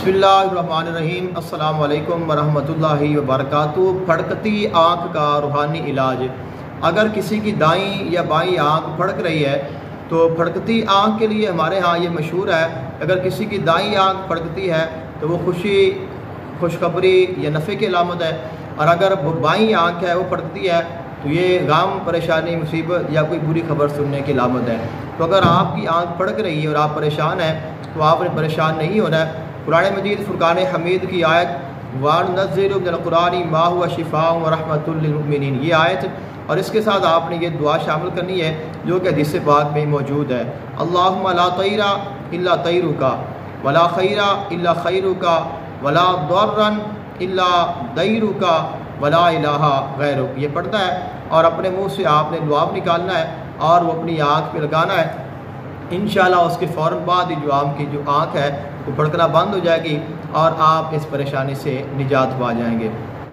बिस्मिल्लाहिर्रहमानिर्रहीम। अस्सलामु अलैकुम वरहमतुल्लाहि वबरकातुहू। फड़कती आँख का रूहानी इलाज। अगर किसी की दाईं या बाईं आँख फड़क रही है तो फड़कती आँख के लिए हमारे यहाँ ये मशहूर है, अगर किसी की दाईं आँख फड़कती है तो वो खुशखबरी या नफ़े की अलामत है, और अगर बाईं आँख है वो फड़कती है तो ये गम, परेशानी, मुसीबत या कोई बुरी खबर सुनने की अलामत है। तो अगर आपकी आँख फड़क रही है और आप परेशान हैं तो आपने परेशान नहीं होना है। कुरान मजीद फुरकान हमीद की आयत वनुनज़्ज़िलु मिनल कुरानी मा हुवा शिफ़ाउन व रहमतुल लिल मुमिनीन, ये आयत और इसके साथ आपने ये दुआ शामिल करनी है जो कि हदीस पाक में मौजूद है। अल्लाहुम्मा ला तैरा इल्ला तैरुका वला खैरा इल्ला खैरुका वला दर्रन इल्ला दैरुका वला इलाहा गैरुक। ये पढ़ता है और अपने मुँह से आपने लुआब निकालना है और वो अपनी आँख पे लगाना है। इंशाअल्लाह उसके फ़ौरन बाद ही जो आँख है वो फड़कना बंद हो जाएगी और आप इस परेशानी से निजात पा जाएंगे।